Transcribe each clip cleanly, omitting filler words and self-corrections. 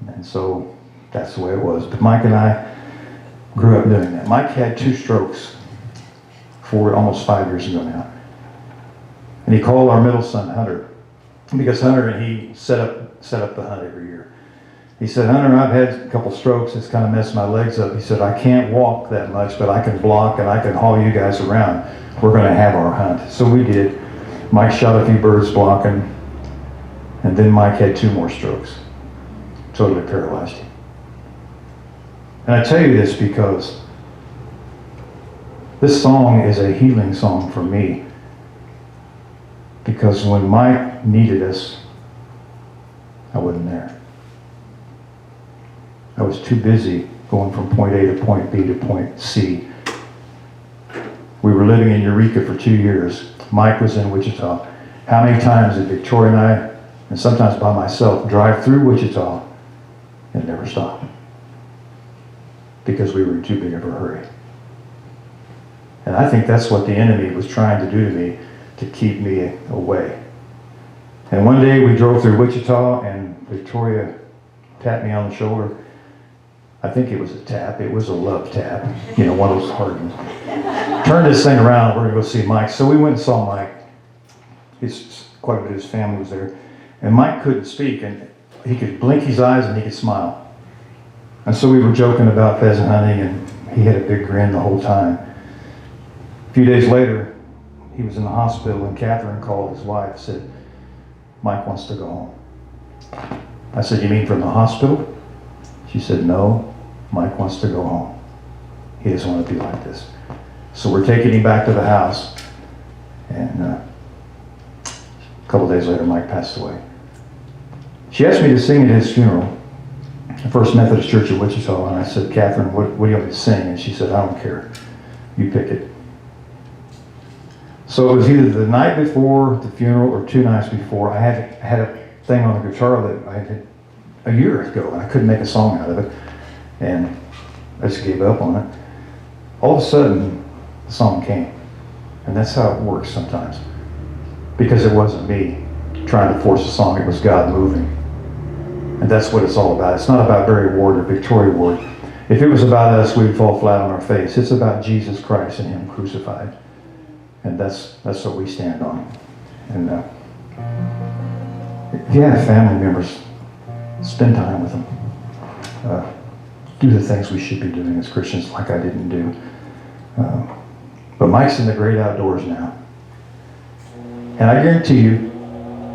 And so that's the way it was. But Mike and I grew up doing that. Mike had 2 strokes almost 5 years ago now. And he called our middle son, Hunter, because Hunter and he set up the hunt every year. He said, Hunter, I've had a couple strokes. It's kind of messed my legs up. He said, I can't walk that much, but I can block and I can haul you guys around. We're going to have our hunt. So we did. Mike shot a few birds blocking, and then Mike had 2 more strokes. Totally paralyzed him. And I tell you this because this song is a healing song for me. Because when Mike needed us, I wasn't there. I was too busy going from point A to point B to point C. We were living in Eureka for 2 years. Mike was in Wichita. How many times did Victoria and I, and sometimes by myself, drive through Wichita and never stop? Because we were in too big of a hurry. And I think that's what the enemy was trying to do to me, to keep me away. And one day we drove through Wichita and Victoria tapped me on the shoulder. I think it was a tap. It was a love tap. One of those hard ones. Turn this thing around. We're going to go see Mike. So we went and saw Mike. Quite a bit of his family was there. And Mike couldn't speak. And he could blink his eyes and he could smile. And so we were joking about pheasant hunting. And he had a big grin the whole time. A few days later, he was in the hospital. And Catherine called his wife and said, Mike wants to go home. I said, you mean from the hospital? She said, no, Mike wants to go home. He doesn't want to be like this. So we're taking him back to the house. And a couple days later, Mike passed away. She asked me to sing at his funeral, the First Methodist Church of Wichita. And I said, Catherine, what do you want me to sing? And she said, I don't care. You pick it. So it was either the night before the funeral or 2 nights before. I had a thing on the guitar that I had a year ago, and I couldn't make a song out of it, and I just gave up on it. All of a sudden, the song came, and that's how it works sometimes, because it wasn't me trying to force a song, it was God moving, and that's what it's all about. It's not about Barry Ward or Victoria Ward. If it was about us, we'd fall flat on our face. It's about Jesus Christ and Him crucified, and that's what we stand on. And if you have family members, spend time with them. Do the things we should be doing as Christians, like I didn't do. But Mike's in the great outdoors now. And I guarantee you,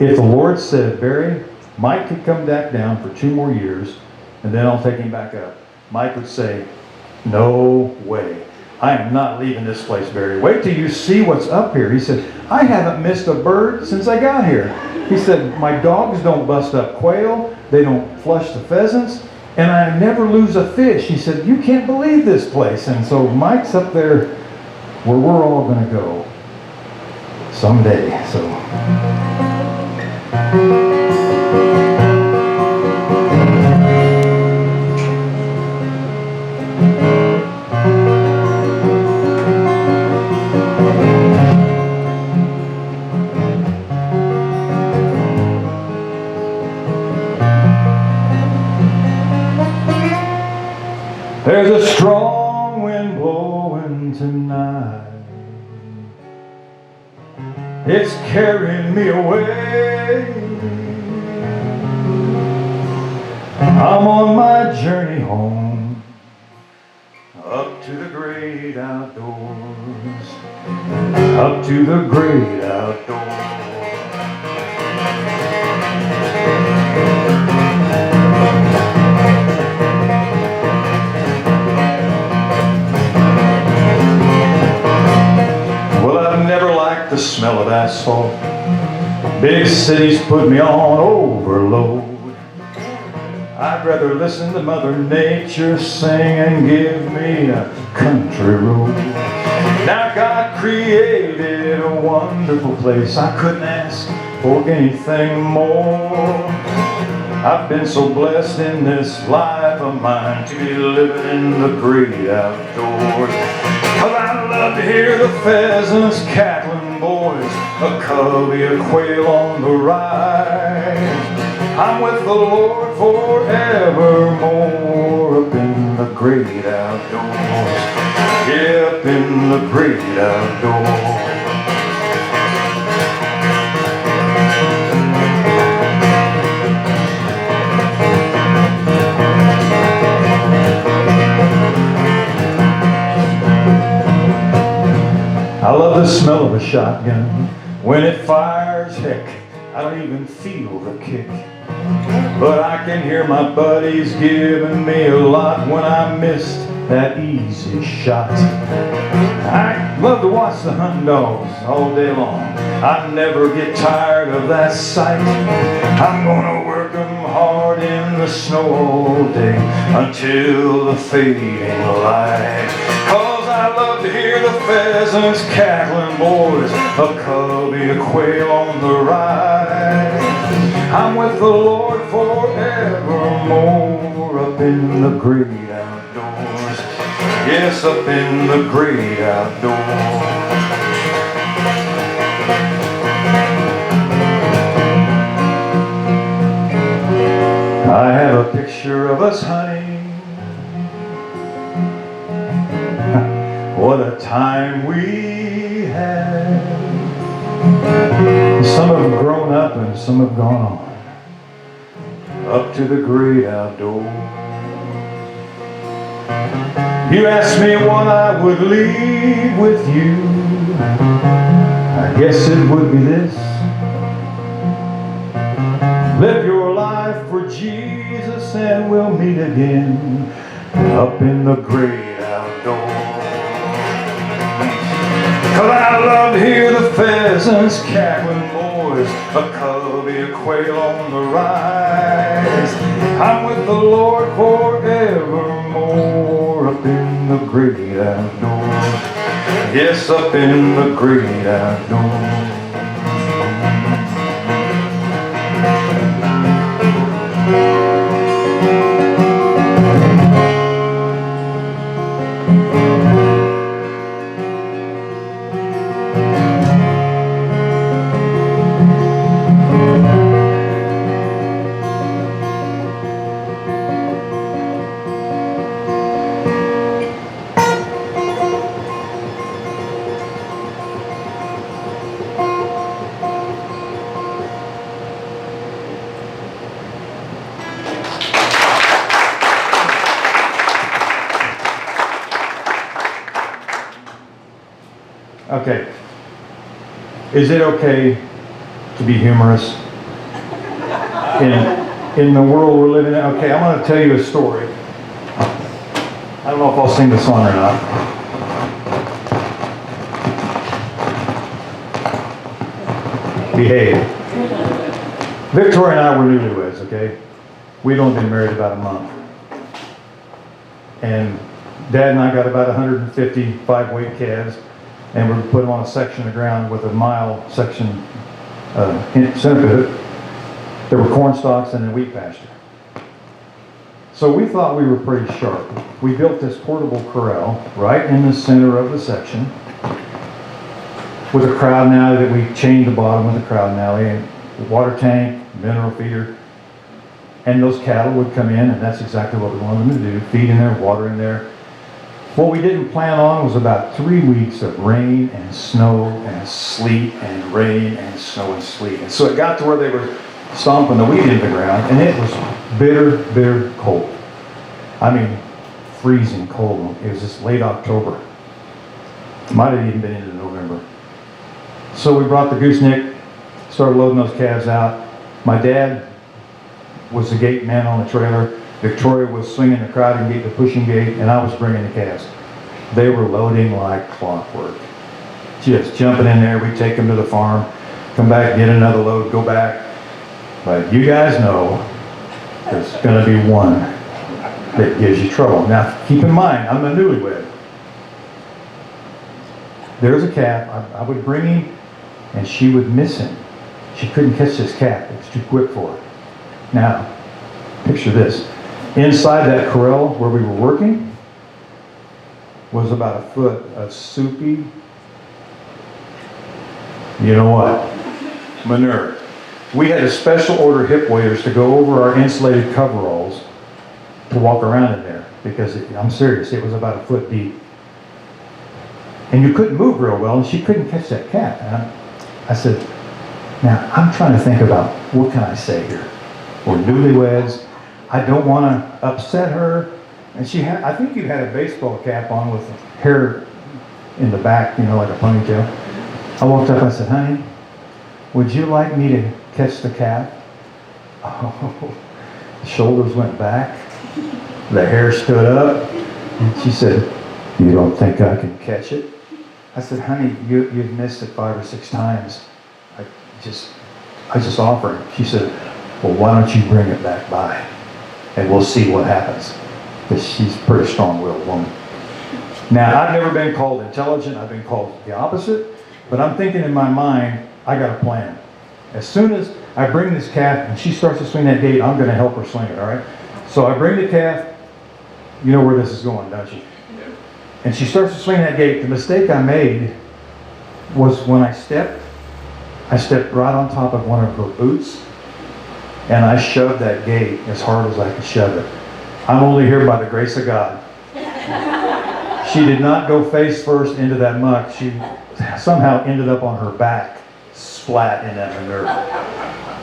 if the Lord said, Barry, Mike could come back down for 2 more years, and then I'll take him back up, Mike would say, no way. I am not leaving this place, Barry. Wait till you see what's up here. He said, I haven't missed a bird since I got here. He said, my dogs don't bust up quail. They don't flush the pheasants. And I never lose a fish. He said, you can't believe this place. And so Mike's up there where we're all going to go someday. So. There's a strong wind blowing tonight. It's carrying me away. I'm on my journey home, up to the great outdoors, up to the great outdoors. The smell of asphalt. Big cities put me on overload. I'd rather listen to Mother Nature sing and give me a country road. Now God created a wonderful place. I couldn't ask for anything more. I've been so blessed in this life of mine to be living in the great outdoors. 'Cause I love to hear the pheasants cackling, boys, a covey of quail on the ride. I'm with the Lord forevermore, up in the great outdoors. Yeah, up in the great outdoors. I love the smell of a shotgun when it fires. Heck, I don't even feel the kick, but I can hear my buddies giving me a lot when I missed that easy shot. I love to watch the hunting dogs all day long. I never get tired of that sight. I'm gonna work them hard in the snow all day until the fading light. I love to hear the pheasants cackling, boys, a covey, a quail on the rise. I'm with the Lord forevermore, up in the great outdoors. Yes, up in the great outdoors. I have a picture of us hunting. What a time we had. Some have grown up and some have gone on, up to the great outdoors. You asked me what I would leave with you. I guess it would be this: live your life for Jesus and we'll meet again, up in the great outdoors. 'Cause I love to hear the pheasants cackling, boys, a covey, a quail on the rise. I'm with the Lord forevermore, up in the great outdoors. Yes, up in the great outdoors. Okay. Is it okay to be humorous in the world we're living in? Okay, I'm going to tell you a story. I don't know if I'll sing the song or not. Behave. Victoria and I were newlyweds, okay? We'd only been married about a month. And Dad and I got about 150 5-weight calves, and we put them on a section of ground with a mile section in center of it. There were corn stalks and a wheat pasture. So we thought we were pretty sharp. We built this portable corral right in the center of the section with a crowd alley that we chained the bottom of the crowd alley, and water tank, mineral feeder. And those cattle would come in, and that's exactly what we wanted them to do, feed in there, water in there. What we didn't plan on was about 3 weeks of rain and snow and sleet and rain and snow and sleet. And so it got to where they were stomping the wheat into the ground, and it was bitter, bitter cold. I mean, freezing cold. It was just late October. Might have even been into November. So we brought the gooseneck, started loading those calves out. My dad was the gate man on the trailer. Victoria was swinging the crowding gate, the pushing gate, and I was bringing the calves. They were loading like clockwork. Just jumping in there, we'd take them to the farm, come back, get another load, go back. But you guys know there's going to be one that gives you trouble. Now, keep in mind, I'm a newlywed. There's a calf, I would bring him, and she would miss him. She couldn't catch this calf, it was too quick for her. Now, picture this. Inside that corral where we were working was about a foot of soupy, you know what, manure. We had to special order hip waders to go over our insulated coveralls to walk around in there, because I'm serious, it was about a foot deep. And you couldn't move real well, and she couldn't catch that cat. And I said, now I'm trying to think about, what can I say here? We're newlyweds. I don't want to upset her. And she had, I think you had a baseball cap on with hair in the back, you know, like a ponytail. I walked up, I said, honey, would you like me to catch the cat? Oh, shoulders went back. The hair stood up. And she said, you don't think I can catch it? I said, honey, you've missed it 5 or 6 times. I just offered. She said, well, why don't you bring it back by and we'll see what happens. Because she's a pretty strong-willed woman. Now, I've never been called intelligent. I've been called the opposite. But I'm thinking in my mind, I got a plan. As soon as I bring this calf and she starts to swing that gate, I'm going to help her swing it, all right? So I bring the calf. You know where this is going, don't you? And she starts to swing that gate. The mistake I made was when I stepped right on top of one of her boots, and I shoved that gate as hard as I could shove it. I'm only here by the grace of God. She did not go face first into that muck. She somehow ended up on her back, splat in that manure.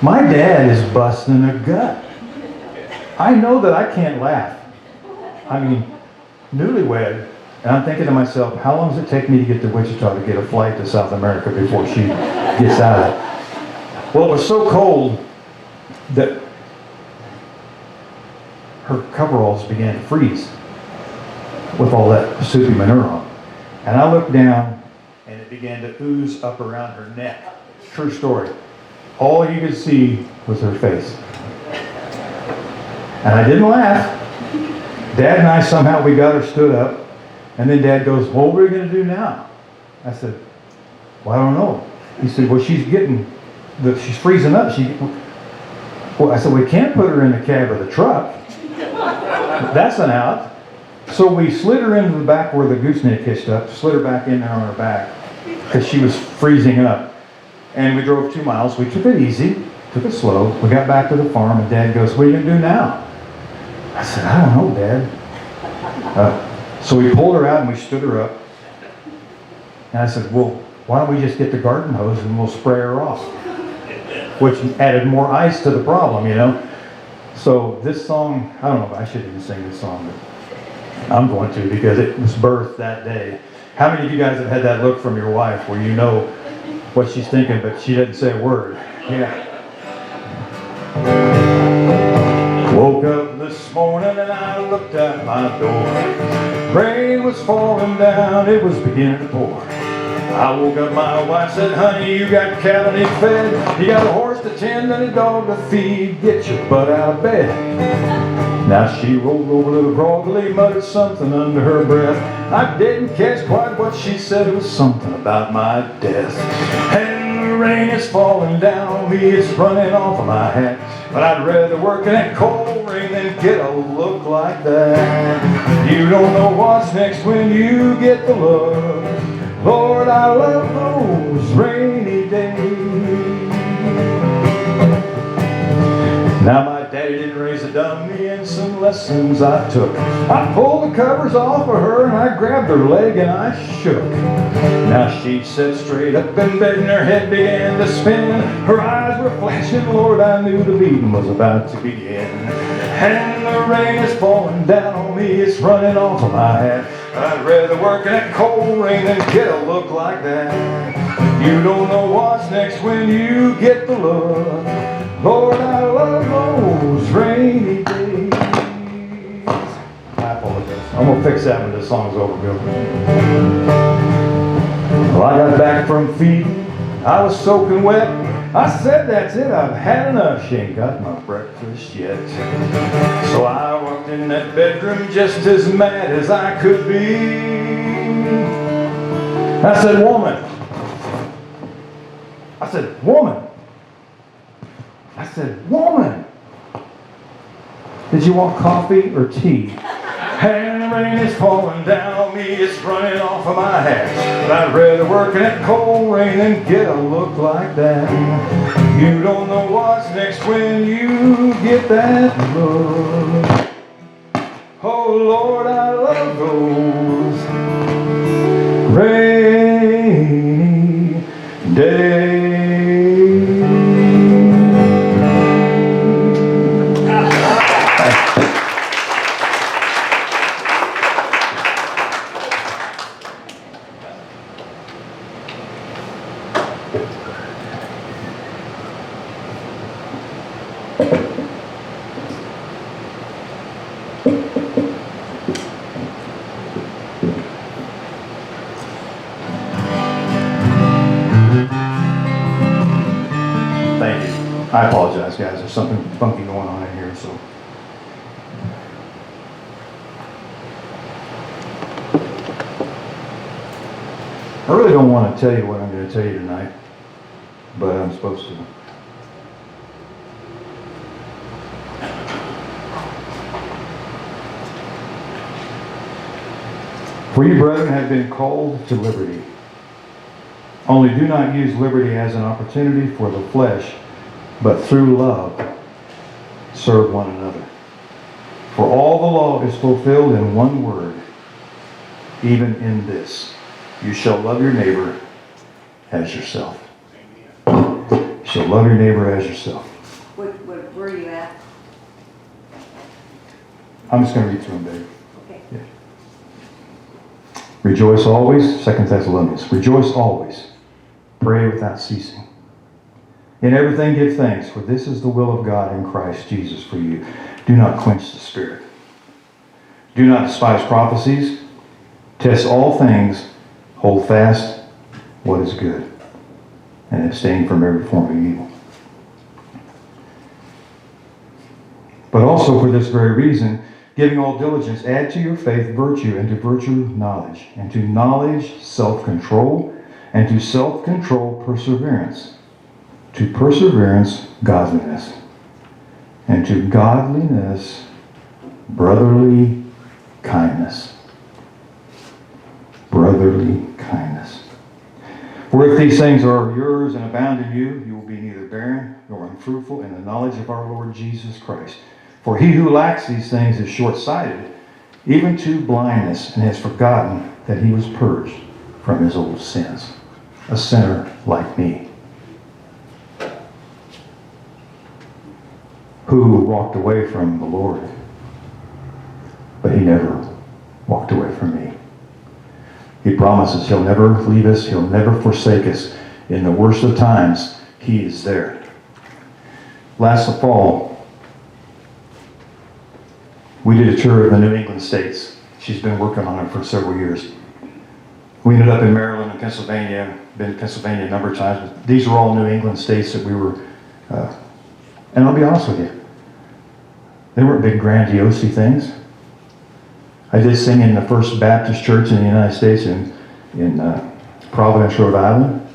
My dad is busting a gut. I know that I can't laugh. I mean, newlywed, and I'm thinking to myself, how long does it take me to get to Wichita to get a flight to South America before she gets out of it? Well, it was so cold that her coveralls began to freeze with all that soupy manure on. And I looked down, and it began to ooze up around her neck. True story. All you could see was her face. And I didn't laugh. Dad and I somehow, we got her stood up. And then Dad goes, well, what are we going to do now? I said, well, I don't know. He said, well, she's freezing up. Well, I said, we can't put her in the cab of the truck. That's an out. So we slid her into the back where the gooseneck hitched up, slid her back in there on her back, because she was freezing up. And we drove 2 miles. We took it easy, took it slow. We got back to the farm, and Dad goes, what are you going to do now? I said, I don't know, Dad. So we pulled her out and we stood her up. And I said, well, why don't we just get the garden hose and we'll spray her off? Which added more ice to the problem, you know. So this song, I don't know if I should even sing this song, but I'm going to, because it was birthed that day. How many of you guys have had that look from your wife where you know what she's thinking, but she doesn't say a word? Yeah. Woke up this morning and I looked out my door. Rain was falling down, it was beginning to pour. I woke up, my wife said, honey, you got cattle to fed, you got a horse to tend and a dog to feed, get your butt out of bed. Now she rolled over a little groggily, muttered something under her breath. I didn't catch quite what she said, it was something about my death. And the rain is falling down on me, it's running off of my hat. But I'd rather work in that cold rain than get a look like that. You don't know what's next when you get the look. Lord, I love those rainy days. Now my daddy didn't raise a dummy, and some lessons I took. I pulled the covers off of her and I grabbed her leg and I shook. Now she sat straight up in bed and her head began to spin. Her eyes were flashing, Lord, I knew the beating was about to begin. And the rain is falling down on me, it's running off of my hat. I'd rather work in that cold rain than get a look like that. You don't know what's next when you get the look. Lord, I love those rainy days. I apologize. I'm going to fix that when this song's over, Bill. Well, I got back from feeding. I was soaking wet. I said, that's it, I've had enough. She ain't got my breakfast yet. So I walked in that bedroom just as mad as I could be. I said, woman. I said, woman. I said, woman. Did you want coffee or tea? And the rain is falling down on me. me, it's running off of my hat. But I'd rather work in that cold rain than get a look like that. You don't know what's next when you get that look. Oh Lord, I love those rainy days. Thank you. I apologize, guys. There's something funky going on in here, so. I really don't want to tell you what I'm going to tell you tonight, but I'm supposed to. For you, brethren, have been called to liberty. Only do not use liberty as an opportunity for the flesh, but through love serve one another. For all the law is fulfilled in one word, even in this: you shall love your neighbor as yourself. You shall love your neighbor as yourself. Where are you at? I'm just going to read through them, babe. Okay. Yeah. Rejoice always, 2 Thessalonians. Rejoice always. Pray without ceasing. In everything give thanks, for this is the will of God in Christ Jesus for you. Do not quench the Spirit. Do not despise prophecies. Test all things. Hold fast what is good. And abstain from every form of evil. But also for this very reason, giving all diligence, add to your faith virtue, and to virtue knowledge, and to knowledge self-control, and to self-control perseverance, to perseverance godliness, and to godliness brotherly kindness. Brotherly kindness. For if these things are yours and abound in you, you will be neither barren nor unfruitful in the knowledge of our Lord Jesus Christ. For he who lacks these things is short-sighted, even to blindness, and has forgotten that he was purged from his old sins. A sinner like me, who walked away from the Lord, but he never walked away from me. He promises he'll never leave us, he'll never forsake us. In the worst of times, he is there. Last fall, we did a tour of the New England states. She's been working on it for several years. We ended up in Maryland and Pennsylvania, been to Pennsylvania a number of times. But these are all New England states that we were, and I'll be honest with you, they weren't big grandiose things. I did sing in the First Baptist Church in the United States in Providence, Rhode Island,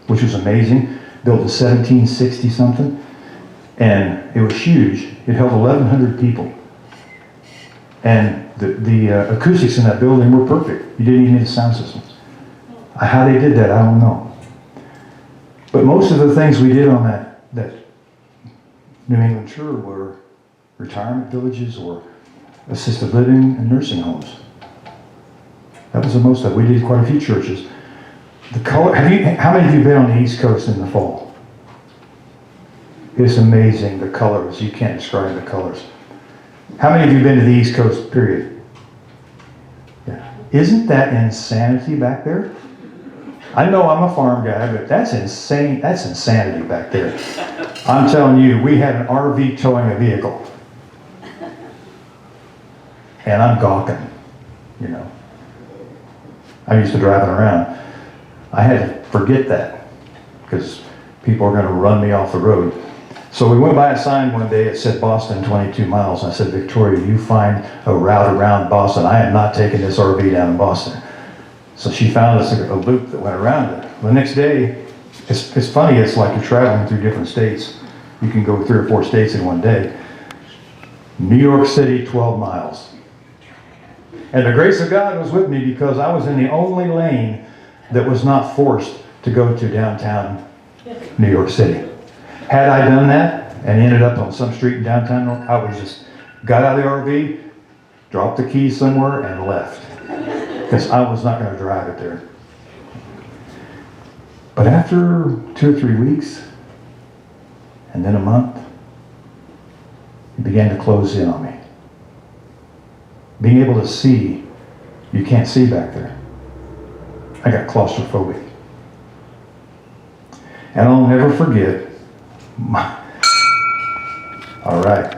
which was amazing. Built in 1760 something, and it was huge. It held 1,100 people. And the acoustics in that building were perfect. You didn't even need a sound system. How they did that, I don't know. But most of the things we did on that New England tour were retirement villages or assisted living and nursing homes. That was the most of it. We did quite a few churches. The color. How many of you been on the East Coast in the fall? It's amazing, the colors. You can't describe the colors. How many of you been to the East Coast, period? Yeah. Isn't that insanity back there? I know I'm a farm guy, but that's insane. That's insanity back there. I'm telling you, we had an RV towing a vehicle. And I'm gawking, you know. I'm used to driving around. I had to forget that because people are going to run me off the road. So we went by a sign one day, it said Boston 22 miles. I said, Victoria, you find a route around Boston. I am not taking this RV down in Boston. So she found us a loop that went around it. The next day, it's funny, it's like you're traveling through different states. You can go 3 or 4 states in one day. New York City, 12 miles. And the grace of God was with me because I was in the only lane that was not forced to go to downtown New York City. Had I done that and ended up on some street in downtown, I would just got out of the RV, dropped the keys somewhere and left. Because I was not going to drive it there. But after 2 or 3 weeks, and then a month, it began to close in on me. Being able to see, you can't see back there. I got claustrophobic. And I'll never forget, all right.